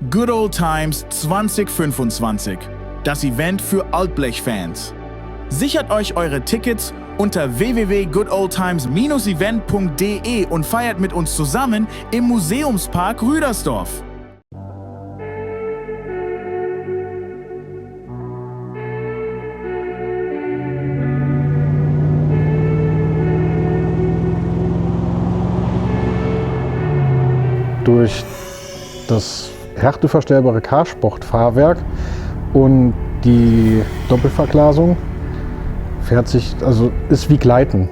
Good Old Times 2025. Das Event für Altblech-Fans. Sichert euch eure Tickets unter www.goodoldtimes-event.de und feiert mit uns zusammen im Museumspark Rüdersdorf. Durch das härteverstellbare Karsport-Fahrwerk und die Doppelverglasung fährt sich, also ist wie Gleiten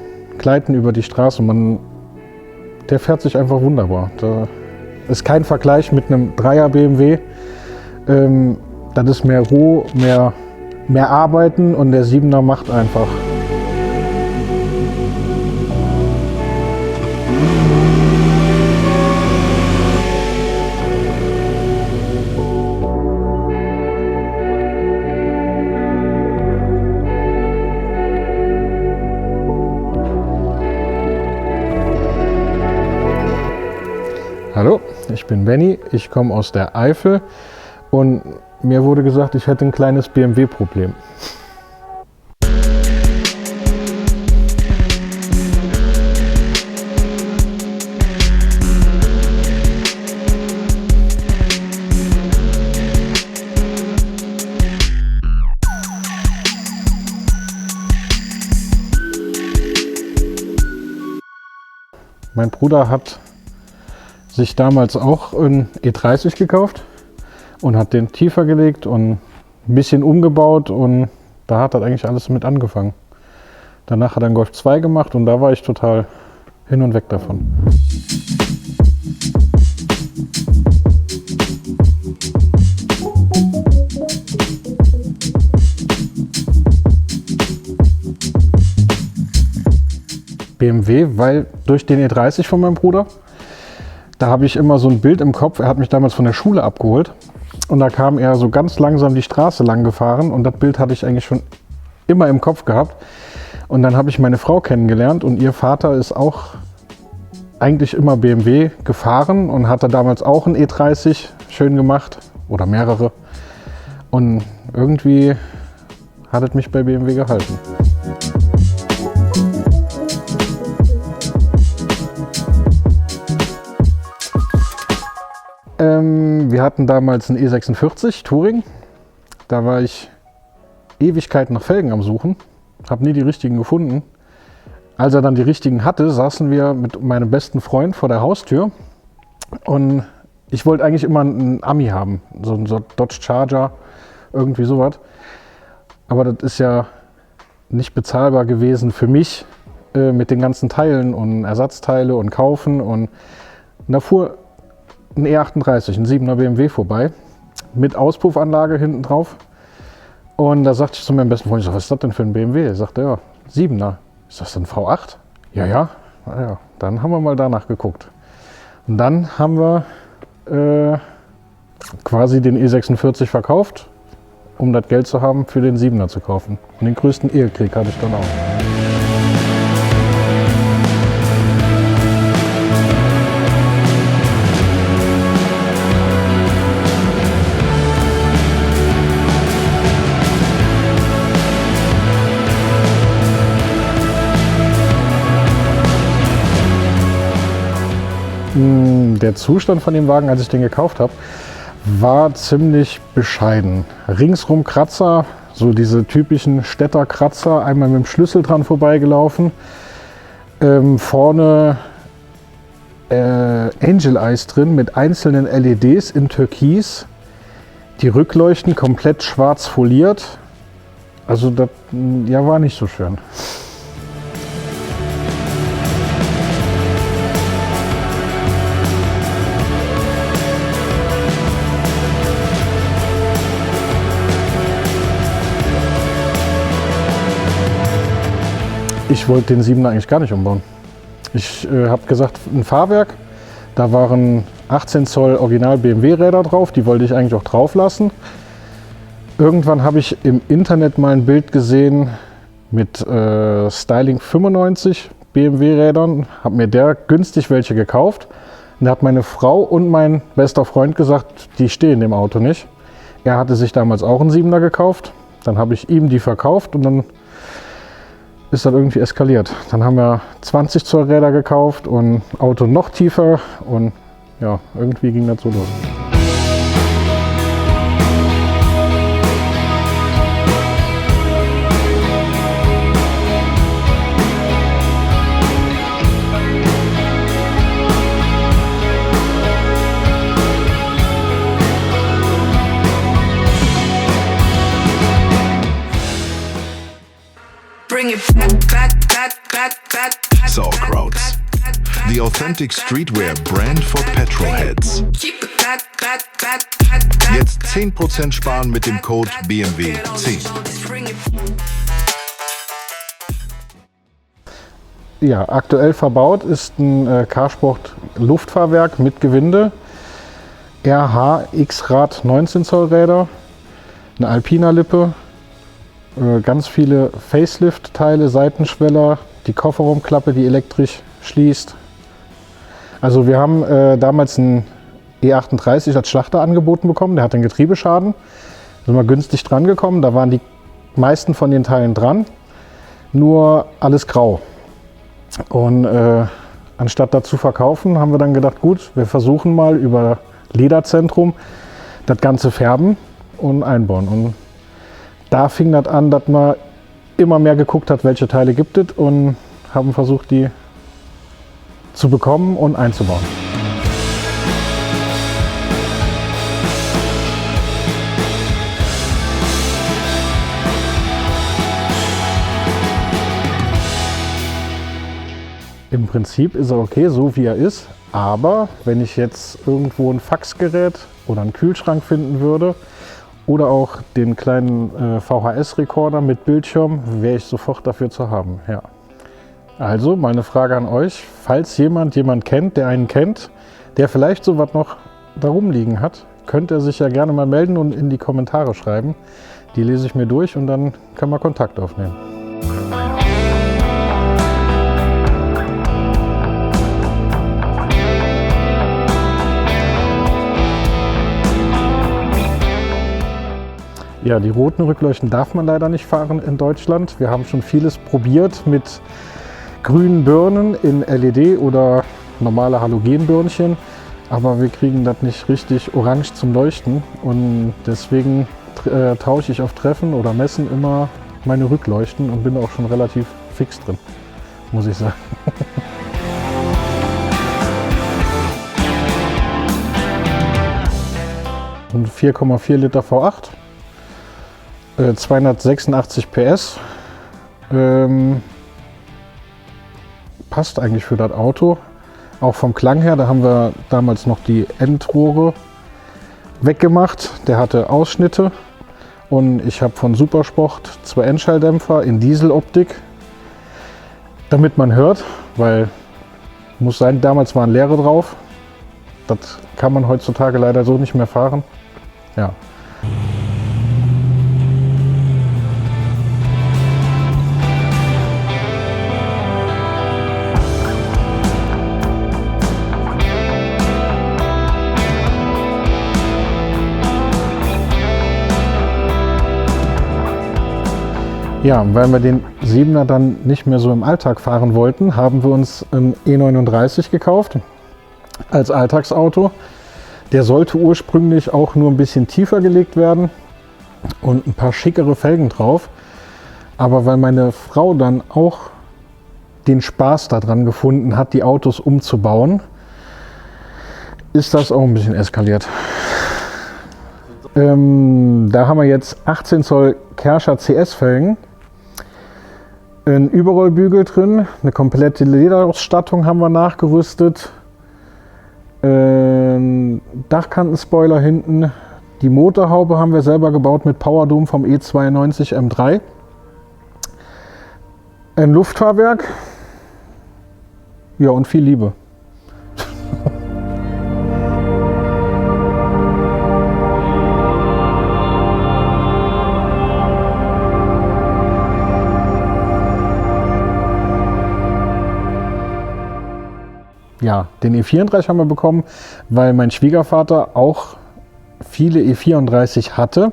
über die Straße. Der fährt sich einfach wunderbar. Da ist kein Vergleich mit einem 3er BMW. Das ist mehr roh, mehr Arbeiten und der 7er macht einfach. Hallo, ich bin Benny, ich komme aus der Eifel und mir wurde gesagt, ich hätte ein kleines BMW-Problem. Mein Bruder hat sich damals auch ein E30 gekauft und hat den tiefer gelegt und ein bisschen umgebaut und da hat das eigentlich alles mit angefangen. Danach hat er einen Golf 2 gemacht und da war ich total hin und weg davon. BMW, weil durch den E30 von meinem Bruder, da habe ich immer so ein Bild im Kopf. Er hat mich damals von der Schule abgeholt und da kam er so ganz langsam die Straße lang gefahren und das Bild hatte ich eigentlich schon immer im Kopf gehabt. Und dann habe ich meine Frau kennengelernt und ihr Vater ist auch eigentlich immer BMW gefahren und hatte damals auch einen E30 schön gemacht oder mehrere. Und irgendwie hat es mich bei BMW gehalten. Wir hatten damals einen E46 Touring. Da war ich Ewigkeiten nach Felgen am Suchen, habe nie die richtigen gefunden. Als er dann die richtigen hatte, saßen wir mit meinem besten Freund vor der Haustür und ich wollte eigentlich immer einen Ami haben, so ein Dodge Charger, irgendwie sowas. Aber das ist ja nicht bezahlbar gewesen für mich mit den ganzen Teilen und Ersatzteile und kaufen. Und da fuhr ein E38, ein 7er BMW vorbei, mit Auspuffanlage hinten drauf. Und da sagte ich zu meinem besten Freund, ich sag, was ist das denn für ein BMW? Er sagte, ja, 7er. Ist das ein V8? Ja, ja. Naja, dann haben wir mal danach geguckt. Und dann haben wir quasi den E46 verkauft, um das Geld zu haben, für den 7er zu kaufen. Und den größten Ehekrieg hatte ich dann auch. Der Zustand von dem Wagen, als ich den gekauft habe, war ziemlich bescheiden. Ringsrum Kratzer, so diese typischen Städterkratzer, einmal mit dem Schlüssel dran vorbeigelaufen. Vorne Angel Eyes drin mit einzelnen LEDs in Türkis. Die Rückleuchten komplett schwarz foliert. Also das ja, war nicht so schön. Ich wollte den 7er eigentlich gar nicht umbauen. Ich habe gesagt, ein Fahrwerk, da waren 18 Zoll Original BMW Räder drauf, die wollte ich eigentlich auch drauf lassen. Irgendwann habe ich im Internet mal ein Bild gesehen mit Styling 95 BMW Rädern, habe mir der günstig welche gekauft, Und da hat meine Frau und mein bester Freund gesagt, die stehen dem Auto nicht. Er hatte sich damals auch einen 7er gekauft. Dann habe ich ihm die verkauft und dann ist das irgendwie eskaliert. Dann haben wir 20 Zoll Räder gekauft und Auto noch tiefer und ja, irgendwie ging das so los. Sauerkrauts, the authentic streetwear brand for petrolheads. Jetzt 10% sparen mit dem Code BMW10. Ja, aktuell verbaut ist ein Carsport Luftfahrwerk mit Gewinde, RH X-Rad 19 Zoll Räder, eine Alpina Lippe, ganz viele Facelift-Teile, Seitenschweller, die Kofferraumklappe, die elektrisch schließt. Also wir haben damals einen E38 als Schlachter angeboten bekommen, der hat einen Getriebeschaden. Da sind wir günstig dran gekommen, da waren die meisten von den Teilen dran, nur alles grau. Und anstatt da zu verkaufen, haben wir dann gedacht, gut, wir versuchen mal über Lederzentrum das Ganze färben und einbauen. Und da fing das an, dass man immer mehr geguckt hat, welche Teile gibt es und haben versucht, die zu bekommen und einzubauen. Im Prinzip ist er okay, so wie er ist, aber wenn ich jetzt irgendwo ein Faxgerät oder einen Kühlschrank finden würde oder auch den kleinen VHS-Rekorder mit Bildschirm, wäre ich sofort dafür zu haben. Ja. Also meine Frage an euch, falls jemand kennt, der einen kennt, der vielleicht sowas noch da rumliegen hat, könnt ihr sich ja gerne mal melden und in die Kommentare schreiben. Die lese ich mir durch und dann können wir Kontakt aufnehmen. Ja, die roten Rückleuchten darf man leider nicht fahren in Deutschland. Wir haben schon vieles probiert mit grünen Birnen in LED oder normale Halogenbirnchen, aber wir kriegen das nicht richtig orange zum Leuchten und deswegen tausche ich auf Treffen oder Messen immer meine Rückleuchten und bin auch schon relativ fix drin, muss ich sagen. Ein 4,4 Liter V8. 286 PS, passt eigentlich für das Auto, auch vom Klang her. Da haben wir damals noch die Endrohre weggemacht, der hatte Ausschnitte und ich habe von Supersport 2 Endschalldämpfer in Dieseloptik, damit man hört, weil muss sein, damals waren leere drauf, das kann man heutzutage leider so nicht mehr fahren. Ja. Ja, weil wir den 7er dann nicht mehr so im Alltag fahren wollten, haben wir uns einen E39 gekauft als Alltagsauto. Der sollte ursprünglich auch nur ein bisschen tiefer gelegt werden und ein paar schickere Felgen drauf. Aber weil meine Frau dann auch den Spaß daran gefunden hat, die Autos umzubauen, ist das auch ein bisschen eskaliert. Da haben wir jetzt 18 Zoll Kerscher CS-Felgen. Ein Überrollbügel drin, eine komplette Lederausstattung haben wir nachgerüstet, Dachkantenspoiler hinten, die Motorhaube haben wir selber gebaut mit Powerdome vom E92 M3, ein Luftfahrwerk, ja und viel Liebe. ja, den E34 haben wir bekommen, weil mein Schwiegervater auch viele E34 hatte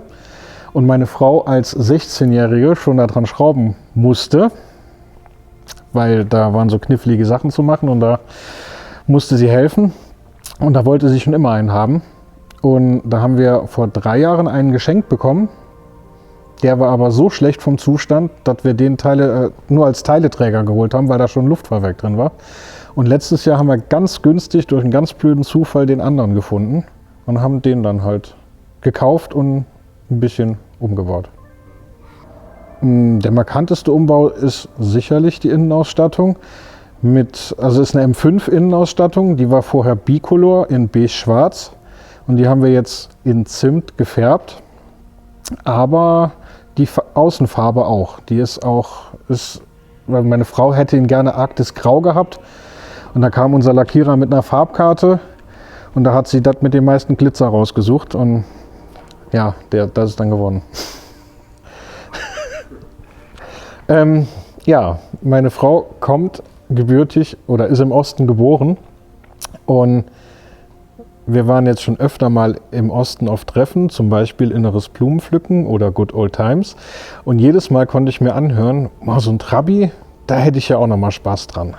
und meine Frau als 16-Jährige schon daran schrauben musste, weil da waren so knifflige Sachen zu machen und da musste sie helfen und da wollte sie schon immer einen haben. Und da haben wir vor 3 Jahren einen geschenkt bekommen. Der war aber so schlecht vom Zustand, dass wir den nur als Teileträger geholt haben, weil da schon ein Luftfahrwerk drin war. Und letztes Jahr haben wir ganz günstig durch einen ganz blöden Zufall den anderen gefunden und haben den dann halt gekauft und ein bisschen umgebaut. Der markanteste Umbau ist sicherlich die Innenausstattung. Also ist eine M5 Innenausstattung, die war vorher Bicolor in beige-schwarz und die haben wir jetzt in Zimt gefärbt. Aber die Außenfarbe auch, die weil meine Frau hätte ihn gerne Arktis Grau gehabt und da kam unser Lackierer mit einer Farbkarte und da hat sie das mit dem meisten Glitzer rausgesucht und ja, das ist dann gewonnen. Ja, meine Frau kommt gebürtig oder ist im Osten geboren und wir waren jetzt schon öfter mal im Osten auf Treffen, zum Beispiel Inneres Blumenpflücken oder Good Old Times. Und jedes Mal konnte ich mir anhören, so ein Trabi, da hätte ich ja auch noch mal Spaß dran.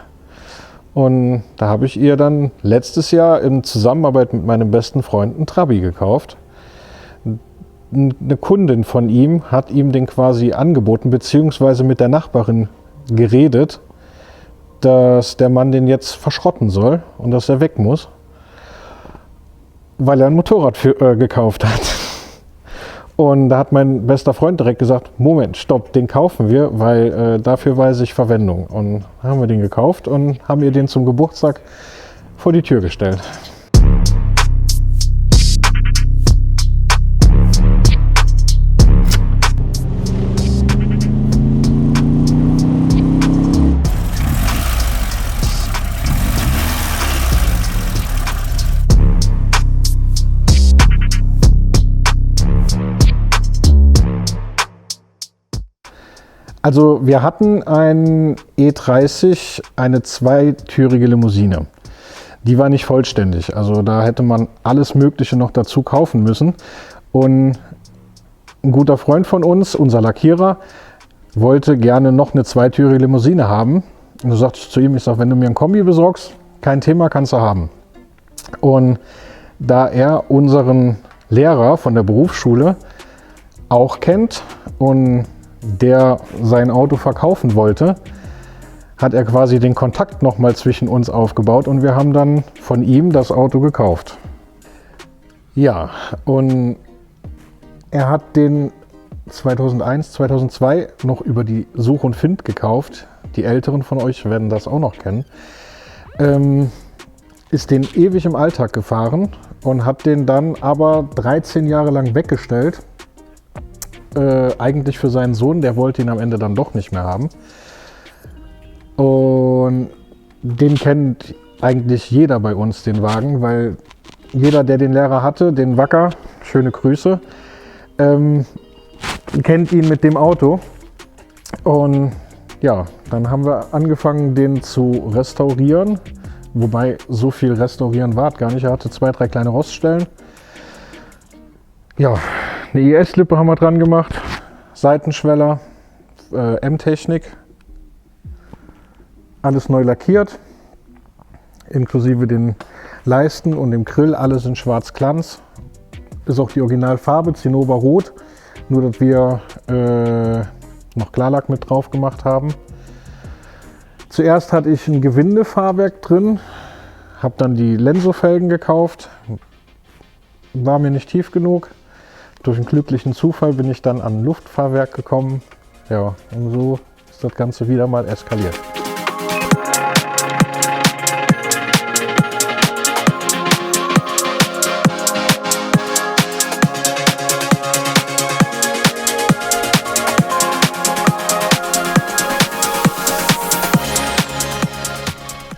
Und da habe ich ihr dann letztes Jahr in Zusammenarbeit mit meinem besten Freund einen Trabi gekauft. Eine Kundin von ihm hat ihm den quasi angeboten, beziehungsweise mit der Nachbarin geredet, dass der Mann den jetzt verschrotten soll und dass er weg muss, weil er ein Motorrad gekauft hat. Und da hat mein bester Freund direkt gesagt, Moment, stopp, den kaufen wir, weil dafür weiß ich Verwendung. Und haben wir den gekauft und haben ihr den zum Geburtstag vor die Tür gestellt. Also wir hatten ein E30, eine zweitürige Limousine. Die war nicht vollständig, also da hätte man alles Mögliche noch dazu kaufen müssen. Und ein guter Freund von uns, unser Lackierer, wollte gerne noch eine zweitürige Limousine haben. Und so sagte ich zu ihm, wenn du mir ein Kombi besorgst, kein Thema, kannst du haben. Und da er unseren Lehrer von der Berufsschule auch kennt und der sein Auto verkaufen wollte, hat er quasi den Kontakt nochmal zwischen uns aufgebaut und wir haben dann von ihm das Auto gekauft. Ja, und er hat den 2001, 2002 noch über die Such und Find gekauft. Die Älteren von euch werden das auch noch kennen. Ist den ewig im Alltag gefahren und hat den dann aber 13 Jahre lang weggestellt. Eigentlich für seinen Sohn, der wollte ihn am Ende dann doch nicht mehr haben. Und den kennt eigentlich jeder bei uns, den Wagen, weil jeder, der den Lehrer hatte, den Wacker, schöne Grüße, kennt ihn mit dem Auto. Und ja, dann haben wir angefangen, den zu restaurieren. Wobei so viel restaurieren war gar nicht. Er hatte 2, 3 kleine Roststellen. Ja, eine IS-Lippe haben wir dran gemacht, Seitenschweller, M-Technik, alles neu lackiert, inklusive den Leisten und dem Grill, alles in schwarz Glanz. Ist auch die Originalfarbe, Zinnober Rot, nur dass wir noch Klarlack mit drauf gemacht haben. Zuerst hatte ich ein Gewindefahrwerk drin, habe dann die Lenso-Felgen gekauft, war mir nicht tief genug. Durch einen glücklichen Zufall bin ich dann an ein Luftfahrwerk gekommen. Ja, und so ist das Ganze wieder mal eskaliert.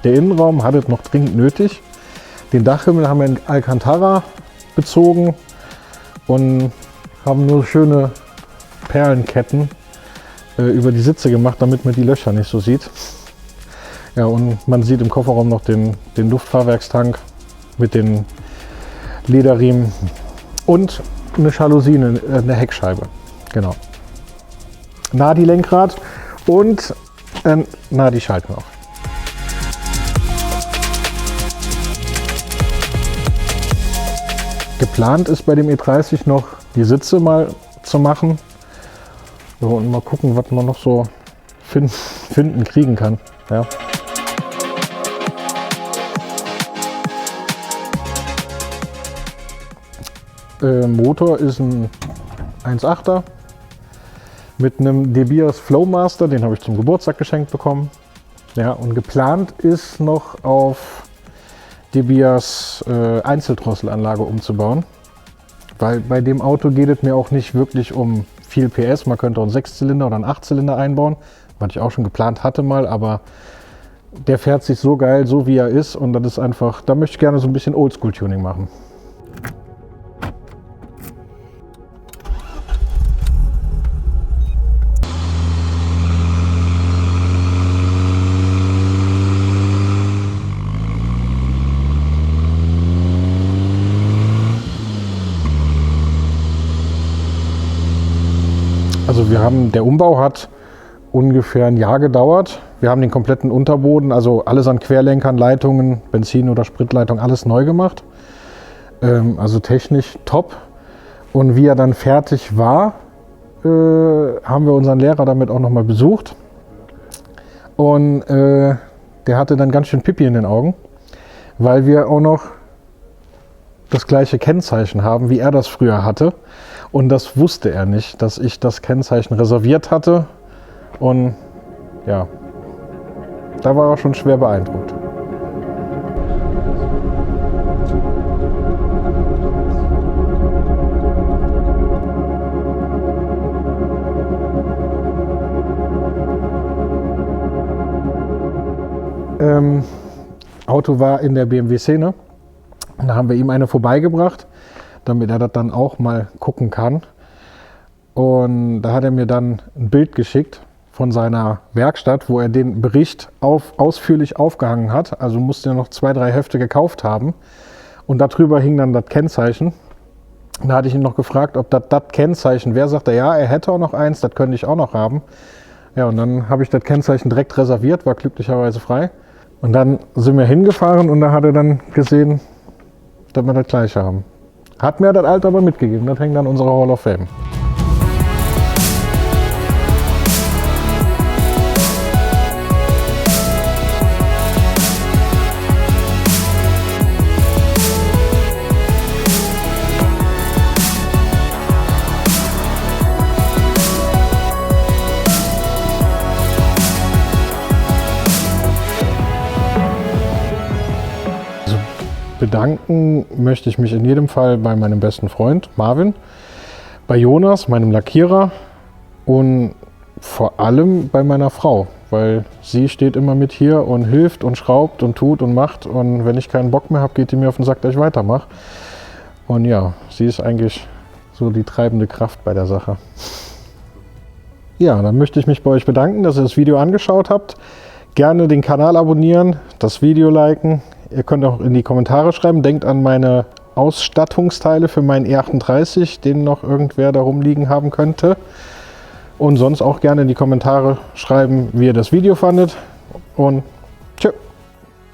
Der Innenraum hat es noch dringend nötig. Den Dachhimmel haben wir in Alcantara bezogen und haben nur schöne Perlenketten über die Sitze gemacht, damit man die Löcher nicht so sieht. Ja, und man sieht im Kofferraum noch den Luftfahrwerkstank mit den Lederriemen und eine Jalousie, eine Heckscheibe. Genau. Nadi-Lenkrad und Nadi-Schaltknopf. Geplant ist bei dem E30 noch die Sitze mal zu machen. So, und mal gucken, was man noch so kriegen kann. Ja. Motor ist ein 1.8er mit einem De Beers Flowmaster, den habe ich zum Geburtstag geschenkt bekommen. Ja, und geplant ist noch auf De Beers Einzeldrosselanlage umzubauen, weil bei dem Auto geht es mir auch nicht wirklich um viel PS. Man könnte auch einen 6-Zylinder oder einen 8-Zylinder einbauen, was ich auch schon geplant hatte mal, aber der fährt sich so geil, so wie er ist, und das ist einfach, da möchte ich gerne so ein bisschen Oldschool-Tuning machen. Also der Umbau hat ungefähr ein Jahr gedauert. Wir haben den kompletten Unterboden, also alles an Querlenkern, Leitungen, Benzin- oder Spritleitung, alles neu gemacht. Also technisch top. Und wie er dann fertig war, haben wir unseren Lehrer damit auch nochmal besucht. Und der hatte dann ganz schön Pipi in den Augen, weil wir auch noch das gleiche Kennzeichen haben, wie er das früher hatte. Und das wusste er nicht, dass ich das Kennzeichen reserviert hatte. Und ja, da war er schon schwer beeindruckt. Auto war in der BMW-Szene. Da haben wir ihm eine vorbeigebracht, damit er das dann auch mal gucken kann. Und da hat er mir dann ein Bild geschickt von seiner Werkstatt, wo er den Bericht ausführlich aufgehangen hat. Also musste er noch 2, 3 Hefte gekauft haben. Und darüber hing dann das Kennzeichen. Da hatte ich ihn noch gefragt, ob das Kennzeichen wäre. Sagt er, ja, er hätte auch noch eins, das könnte ich auch noch haben. Ja, und dann habe ich das Kennzeichen direkt reserviert, war glücklicherweise frei. Und dann sind wir hingefahren und da hat er dann gesehen, dass wir das gleiche haben. Hat mir das Alter aber mitgegeben, das hängt an unserer Hall of Fame. Bedanken möchte ich mich in jedem Fall bei meinem besten Freund Marvin, bei Jonas, meinem Lackierer, und vor allem bei meiner Frau, weil sie steht immer mit hier und hilft und schraubt und tut und macht, und wenn ich keinen Bock mehr habe, geht die mir auf den Sack, dass ich weitermache. Und ja, sie ist eigentlich so die treibende Kraft bei der Sache. Ja, dann möchte ich mich bei euch bedanken, dass ihr das Video angeschaut habt. Gerne den Kanal abonnieren, das Video liken. Ihr könnt auch in die Kommentare schreiben. Denkt an meine Ausstattungsteile für meinen E38, den noch irgendwer da rumliegen haben könnte. Und sonst auch gerne in die Kommentare schreiben, wie ihr das Video fandet. Und tschö.